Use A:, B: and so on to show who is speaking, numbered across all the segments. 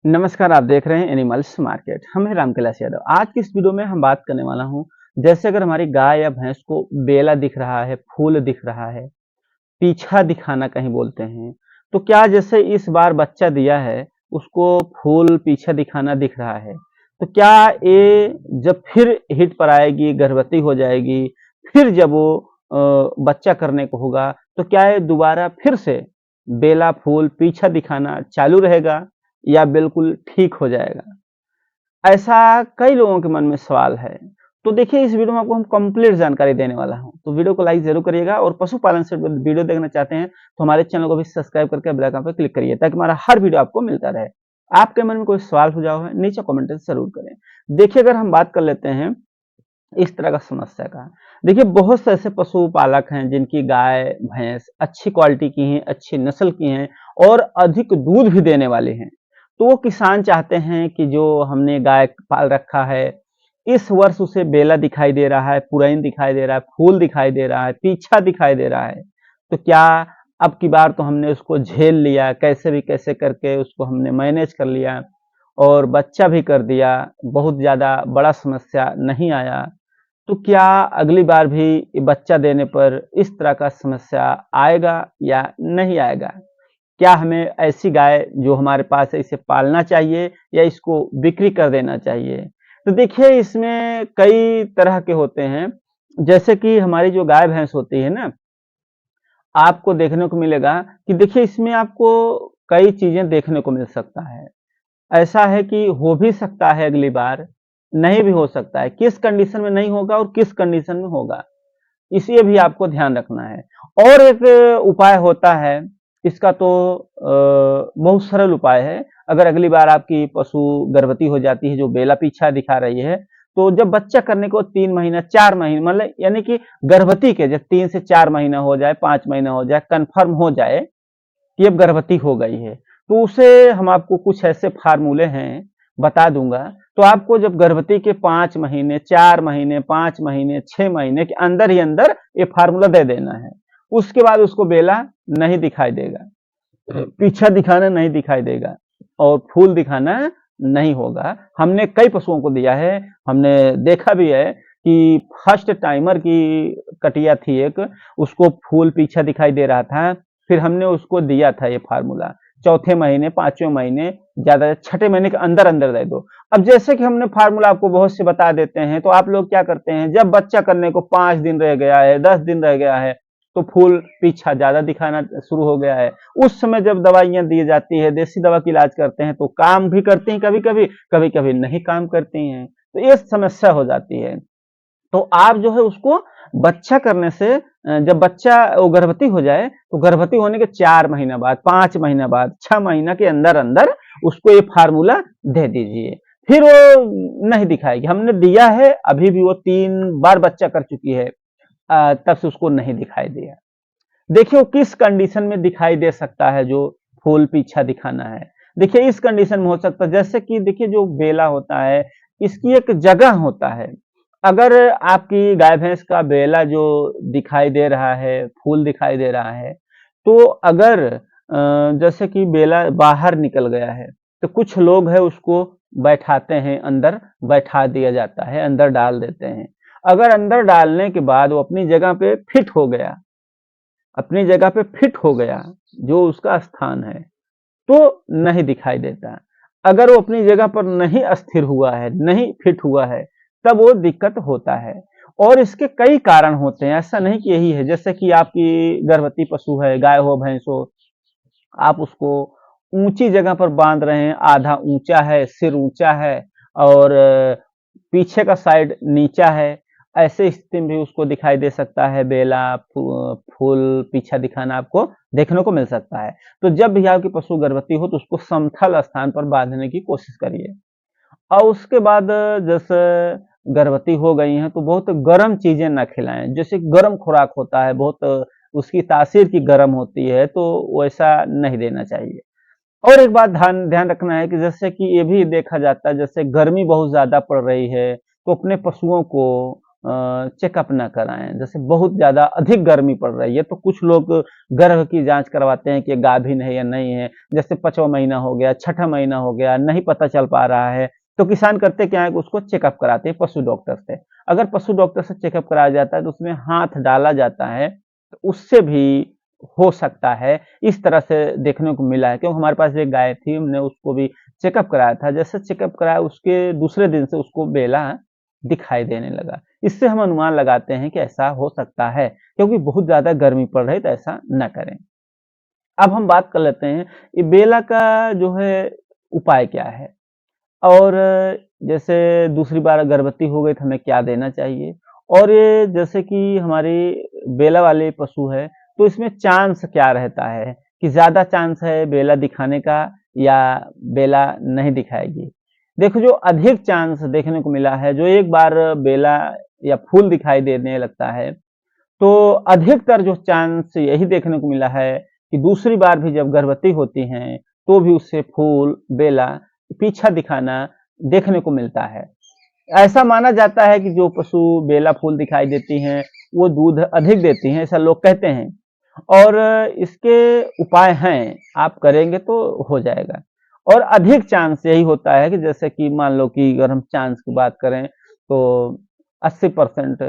A: नमस्कार, आप देख रहे हैं एनिमल्स मार्केट। हम हैं रामकैलाश यादव। आज की इस वीडियो में हम बात करने वाला हूँ, जैसे अगर हमारी गाय या भैंस को बेला दिख रहा है, फूल दिख रहा है, पीछा दिखाना कहीं बोलते हैं, तो क्या जैसे इस बार बच्चा दिया है, उसको फूल पीछा दिखाना दिख रहा है, तो क्या ये जब फिर हिट पर आएगी, गर्भवती हो जाएगी, फिर जब वो बच्चा करने को होगा, तो क्या ये दोबारा फिर से बेला, फूल, पीछा दिखाना चालू रहेगा या बिल्कुल ठीक हो जाएगा? ऐसा कई लोगों के मन में सवाल है। तो देखिए इस वीडियो में आपको हम कंप्लीट जानकारी देने वाला हूँ। तो वीडियो को लाइक ज़रूर करिएगा और पशुपालन से वीडियो देखना चाहते हैं तो हमारे चैनल को भी सब्सक्राइब करके बेल आइकन पर क्लिक करिए ताकि हमारा हर वीडियो आपको मिलता रहे। आपके मन में कोई सवाल सुझाव है नीचे कमेंट ज़रूर करें। देखिए अगर हम बात कर लेते हैं इस तरह का समस्या का। देखिए बहुत से ऐसे पशुपालक हैं जिनकी गाय, भैंस अच्छी क्वालिटी की हैं, अच्छी नस्ल की हैं और अधिक दूध भी देने वाली हैं। तो वो किसान चाहते हैं कि जो हमने गाय पाल रखा है, इस वर्ष उसे बेला दिखाई दे रहा है, पुरैन दिखाई दे रहा है, फूल दिखाई दे रहा है, पीछा दिखाई दे रहा है। तो क्या अब की बार तो हमने उसको झेल लिया, कैसे भी कैसे करके उसको हमने मैनेज कर लिया और बच्चा भी कर दिया, बहुत ज़्यादा बड़ा समस्या नहीं आया। तो क्या अगली बार भी बच्चा देने पर इस तरह का समस्या आएगा या नहीं आएगा? क्या हमें ऐसी गाय जो हमारे पास है इसे पालना चाहिए या इसको बिक्री कर देना चाहिए? तो देखिए इसमें कई तरह के होते हैं, जैसे कि हमारी जो गाय भैंस होती है ना, आपको देखने को मिलेगा कि देखिए इसमें आपको कई चीज़ें देखने को मिल सकता है। ऐसा है कि हो भी सकता है अगली बार, नहीं भी हो सकता है। किस कंडीशन में नहीं होगा और किस कंडीशन में होगा, इसे भी आपको ध्यान रखना है। और एक उपाय होता है, इसका तो बहुत सरल उपाय है। अगर अगली बार आपकी पशु गर्भवती हो जाती है, जो बेला पीछा दिखा रही है, तो जब बच्चा करने को 3 महीना, 4 महीने मतलब यानी कि गर्भवती के जब 3 से 4 महीना हो जाए, 5 महीना हो जाए, कन्फर्म हो जाए कि अब गर्भवती हो गई है, तो उसे हम आपको कुछ ऐसे फार्मूले हैं, बता दूँगा। तो आपको जब गर्भवती के 5 महीने, 4 महीने, 5 महीने, 6 महीने के अंदर ही अंदर ये फार्मूला दे देना है। उसके बाद उसको बेला नहीं दिखाई देगा, पीछा दिखाना नहीं दिखाई देगा और फूल दिखाना नहीं होगा। हमने कई पशुओं को दिया है, हमने देखा भी है कि फर्स्ट टाइमर की कटिया थी एक, उसको फूल पीछा दिखाई दे रहा था, फिर हमने उसको दिया था ये फार्मूला। चौथे महीने, 5वें महीने, ज़्यादा छठे महीने के अंदर-अंदर दे दो। अब जैसे कि हमने फार्मूला आपको बहुत से बता देते हैं, तो आप लोग क्या करते हैं, जब बच्चा करने को 5 दिन रह गया है, 10 दिन रह गया है, तो फूल पीछा ज़्यादा दिखाना शुरू हो गया है। उस समय जब दवाइयाँ दी जाती है, देसी दवा का इलाज करते हैं, तो काम भी करती हैं कभी-कभी, कभी-कभी नहीं काम करती हैं। तो ये समस्या हो जाती है। तो आप जो है उसको बच्चा करने से जब बच्चा वो गर्भवती हो जाए, तो गर्भवती होने के 4 महीना बाद, 5 महीना बाद, 6 महीना के अंदर-अंदर उसको ये फार्मूला दे दीजिए। फिर वो नहीं दिखाएगी। हमने दिया है, अभी भी वो 3 बार बच्चा कर चुकी है, तब से उसको नहीं दिखाई दिया। देखिए वो किस कंडीशन में दिखाई दे सकता है जो फूल पीछा दिखाना है। देखिए इस कंडीशन में हो सकता है, जैसे कि देखिए जो बेला होता है, इसकी एक जगह होता है। अगर आपकी गाय भैंस का बेला जो दिखाई दे रहा है, फूल दिखाई दे रहा है, तो अगर जैसे कि बेला बाहर निकल गया है, तो कुछ लोग हैं उसको बैठाते हैं अंदर, बैठा दिया जाता है, अंदर डाल देते हैं। अगर अंदर डालने के बाद वो अपनी जगह पे फिट हो गया, अपनी जगह पे फिट हो गया, जो उसका स्थान है, तो नहीं दिखाई देता। अगर वो अपनी जगह पर नहीं अस्थिर हुआ है, नहीं फिट हुआ है, तब वो दिक्कत होता है। और इसके कई कारण होते हैं, ऐसा नहीं कि यही है। जैसे कि आपकी गर्भवती पशु है, गाय हो, भैंस हो, आप उसको ऊंची जगह पर बांध रहे हैं, आधा ऊंचा है, सिर ऊंचा है और पीछे का साइड नीचा है, ऐसे स्थिति में भी उसको दिखाई दे सकता है बेला, फूल पीछा दिखाना आपको देखने को मिल सकता है। तो जब भी आपकी पशु गर्भवती हो तो उसको समतल स्थान पर बांधने की कोशिश करिए। और उसके बाद जैसे गर्भवती हो गई हैं तो बहुत गर्म चीजें ना खिलाएं, जैसे गर्म खुराक होता है, बहुत उसकी तासीर की गर्म होती है, तो वैसा नहीं देना चाहिए। और एक बात ध्यान ध्यान रखना है कि जैसे कि ये भी देखा जाता है, जैसे गर्मी बहुत ज़्यादा पड़ रही है, तो अपने पशुओं को चेकअप ना कराएं। जैसे बहुत ज़्यादा अधिक गर्मी पड़ रही है तो कुछ लोग गर्भ की जांच करवाते हैं कि गाभिन है या नहीं है। जैसे 5वां महीना हो गया, 6ठा महीना हो गया, नहीं पता चल पा रहा है, तो किसान करते क्या है कि उसको चेकअप कराते हैं पशु डॉक्टर से। अगर पशु डॉक्टर से चेकअप कराया जाता है तो उसमें हाथ डाला जाता है, तो उससे भी हो सकता है। इस तरह से देखने को मिला है, क्योंकि हमारे पास एक गाय थी, हमने उसको भी चेकअप कराया था। जैसे चेकअप कराया उसके दूसरे दिन से उसको बेला दिखाई देने लगा। इससे हम अनुमान लगाते हैं कि ऐसा हो सकता है, क्योंकि बहुत ज़्यादा गर्मी पड़ रही है तो ऐसा न करें। अब हम बात कर लेते हैं ये बेला का जो है उपाय क्या है, और जैसे दूसरी बार गर्भवती हो गई तो हमें क्या देना चाहिए, और ये जैसे कि हमारी बेला वाले पशु है तो इसमें चांस क्या रहता है कि ज़्यादा चांस है बेला दिखाने का या बेला नहीं दिखाएगी। देखो, जो अधिक चांस देखने को मिला है, जो एक बार बेला या फूल दिखाई देने लगता है, तो अधिकतर जो चांस यही देखने को मिला है कि दूसरी बार भी जब गर्भवती होती हैं तो भी उससे फूल, बेला, पीछा दिखाना देखने को मिलता है। ऐसा माना जाता है कि जो पशु बेला फूल दिखाई देती हैं वो दूध अधिक देती हैं, ऐसा लोग कहते हैं। और इसके उपाय हैं, आप करेंगे तो हो जाएगा। और अधिक चांस यही होता है कि जैसे कि मान लो कि अगर हम चांस की बात करें तो 80%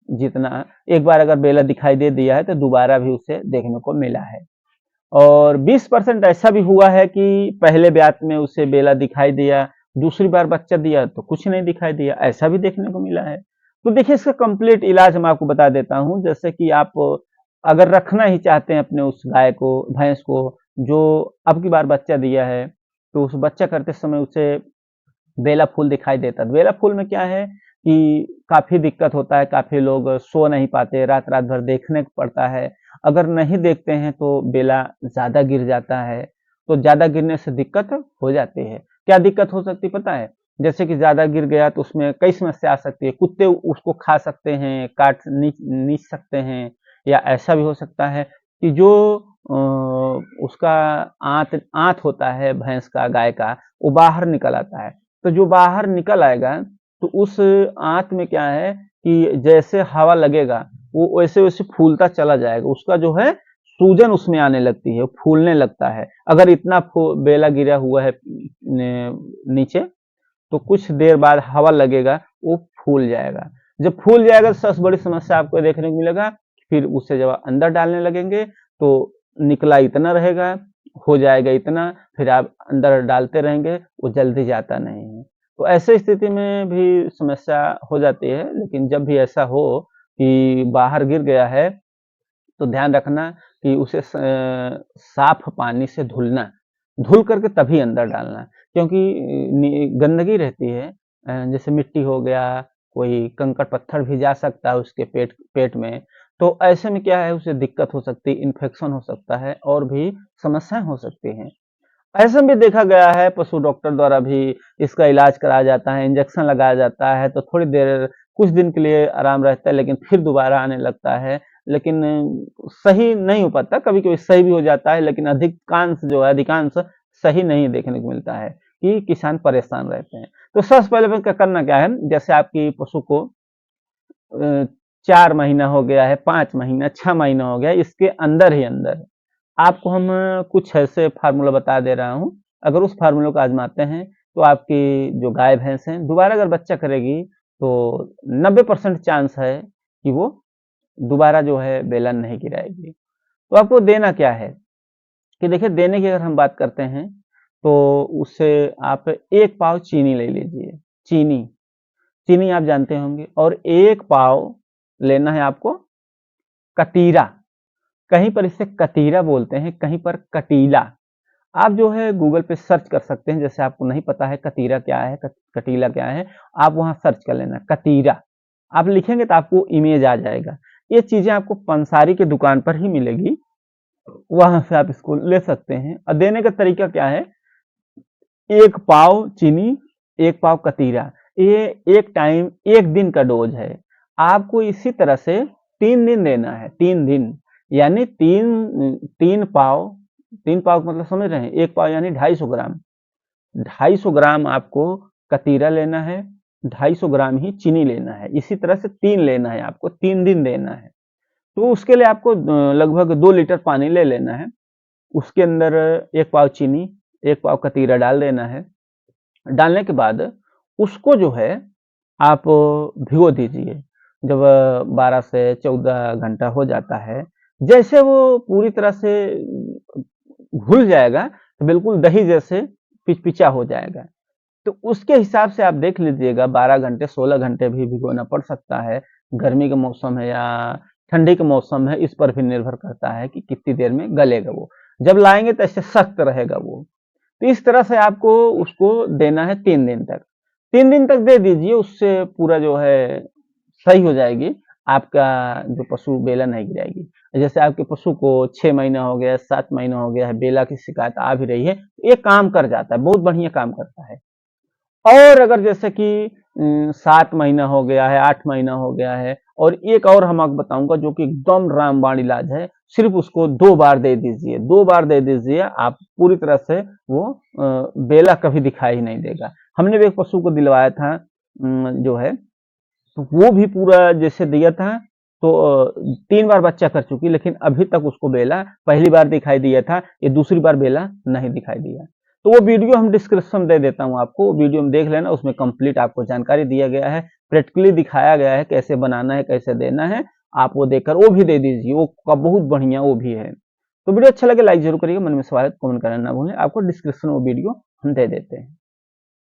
A: जितना एक बार अगर बेला दिखाई दे दिया है तो दोबारा भी उसे देखने को मिला है। और 20% ऐसा भी हुआ है कि पहले ब्यात में उसे बेला दिखाई दिया, दूसरी बार बच्चा दिया तो कुछ नहीं दिखाई दिया, ऐसा भी देखने को मिला है। तो देखिए, इसका कंप्लीट इलाज मैं आपको बता देता हूँ। जैसे कि आप अगर रखना ही चाहते हैं अपने उस गाय को, भैंस को, जो अब की बार बच्चा दिया है, तो उस बच्चा करते समय उसे बेला फूल दिखाई देता है। बेला फूल में क्या है कि काफ़ी दिक्कत होता है, काफ़ी लोग सो नहीं पाते, रात-रात भर देखने को पड़ता है। अगर नहीं देखते हैं तो बेला ज़्यादा गिर जाता है, तो ज़्यादा गिरने से दिक्कत हो जाती है। क्या दिक्कत हो सकती है पता है? जैसे कि ज़्यादा गिर गया तो उसमें कई समस्या आ सकती है। कुत्ते उसको खा सकते हैं, काट नीच सकते हैं, या ऐसा भी हो सकता है कि जो उसका आँत होता है भैंस का, गाय का, वो बाहर निकल आता है। तो जो बाहर निकल आएगा तो उस आंत में क्या है कि जैसे हवा लगेगा वो वैसे वैसे फूलता चला जाएगा, उसका जो है सूजन उसमें आने लगती है, फूलने लगता है। अगर इतना बेला गिरा हुआ है नीचे, तो कुछ देर बाद हवा लगेगा वो फूल जाएगा। जब फूल जाएगा तो सबसे बड़ी समस्या आपको देखने को मिलेगा। फिर उसे जब अंदर डालने लगेंगे तो निकला इतना रहेगा, हो जाएगा इतना, फिर आप अंदर डालते रहेंगे, वो जल्दी जाता नहीं है। तो ऐसे स्थिति में भी समस्या हो जाती है। लेकिन जब भी ऐसा हो कि बाहर गिर गया है तो ध्यान रखना कि उसे साफ पानी से धुलना, धुल करके तभी अंदर डालना, क्योंकि गंदगी रहती है, जैसे मिट्टी हो गया, कोई कंकड़ पत्थर भी जा सकता है उसके पेट पेट में, तो ऐसे में क्या है उसे दिक्कत हो सकती है, इन्फेक्शन हो सकता है और भी समस्याएं हो सकती हैं। ऐसा भी देखा गया है, पशु डॉक्टर द्वारा भी इसका इलाज कराया जाता है, इंजेक्शन लगाया जाता है, तो थोड़ी देर कुछ दिन के लिए आराम रहता है, लेकिन फिर दोबारा आने लगता है। लेकिन सही नहीं हो पाता, कभी-कभी सही भी हो जाता है, लेकिन अधिकांश सही नहीं देखने को मिलता है कि किसान परेशान रहते हैं। तो सबसे पहले में करना क्या है, जैसे आपकी पशु को 4 महीना हो गया है, 5 महीना, 6 महीना हो गया है, इसके अंदर ही अंदर आपको हम कुछ ऐसे फार्मूला बता दे रहा हूँ। अगर उस फार्मूले को आजमाते हैं तो आपकी जो गाय भैंस है दोबारा अगर बच्चा करेगी तो 90% चांस है कि वो दोबारा जो है बेलन नहीं गिराएगी। तो आपको देना क्या है कि देखिए, देने की अगर हम बात करते हैं तो उससे आप 1 पाव चीनी ले लीजिए। चीनी चीनी आप जानते होंगे, और 1 पाव लेना है आपको कतीरा। कहीं पर इसे कतीरा बोलते हैं, कहीं पर कटीला। आप जो है गूगल पे सर्च कर सकते हैं। जैसे आपको नहीं पता है कतीरा क्या है, कटीला क्या है, आप वहाँ सर्च कर लेना कतीरा। आप लिखेंगे तो आपको इमेज आ जाएगा। ये चीज़ें आपको पंसारी की दुकान पर ही मिलेगी, वहाँ से आप इसको ले सकते हैं। और देने का तरीका क्या है, 1 पाव चीनी, 1 पाव कतीरा, ये एक टाइम 1 दिन का डोज है। आपको इसी तरह से 3 दिन देना है, 3 दिन, यानी 3 पाव, 3 पाव का मतलब समझ रहे हैं, 1 पाव यानी 250 ग्राम। 250 ग्राम आपको कतीरा लेना है, 250 ग्राम ही चीनी लेना है। इसी तरह से 3 लेना है आपको, 3 दिन देना है। तो उसके लिए आपको लगभग 2 लीटर पानी ले लेना है। उसके अंदर 1 पाव चीनी, 1 पाव कतीरा डाल देना है। डालने के बाद उसको जो है आप भिगो दीजिए। जब 12 से 14 घंटा हो जाता है, जैसे वो पूरी तरह से घुल जाएगा, तो बिल्कुल दही जैसे पिचपिचा हो जाएगा। तो उसके हिसाब से आप देख लीजिएगा, 12 घंटे 16 घंटे भी भिगोना पड़ सकता है। गर्मी का मौसम है या ठंडी का मौसम है, इस पर भी निर्भर करता है कि कितनी देर में गलेगा वो। जब लाएंगे तो ऐसे सख्त रहेगा वो। तो इस तरह से आपको उसको देना है 3 दिन तक। 3 दिन तक दे दीजिए, उससे पूरा जो है सही हो जाएगी। आपका जो पशु बेला नहीं गिराएगी। जैसे आपके पशु को 6 महीना हो गया, 7 महीना हो गया है, बेला की शिकायत आ भी रही है, ये काम कर जाता है, बहुत बढ़िया काम करता है। और अगर जैसे कि 7 महीना हो गया है, 8 महीना हो गया है, और एक और हम आपको बताऊंगा जो कि एकदम रामबाण इलाज है। सिर्फ उसको 2 बार दे दीजिए, 2 बार दे दीजिए, आप पूरी तरह से वो बेला कभी दिखाई ही नहीं देगा। हमने भी एक पशु को दिलवाया था, जो है, तो वो भी पूरा जैसे दिया था, तो 3 बार बच्चा कर चुकी, लेकिन अभी तक उसको बेला पहली बार दिखाई दिया था, ये दूसरी बार बेला नहीं दिखाई दिया। तो वो वीडियो हम डिस्क्रिप्शन में दे देता हूँ आपको, वो वीडियो में देख लेना, उसमें कंप्लीट आपको जानकारी दिया गया है, प्रैक्टिकली दिखाया गया है कैसे बनाना है, कैसे देना है। आप वो देखकर वो भी दे दीजिए, वो का बहुत बढ़िया वो भी है। तो वीडियो अच्छा लगे लाइक जरूर करिएगा, मन में सवाल है तो कमेंट करना ना भूलें। आपको डिस्क्रिप्शन में वो वीडियो हम दे देते हैं।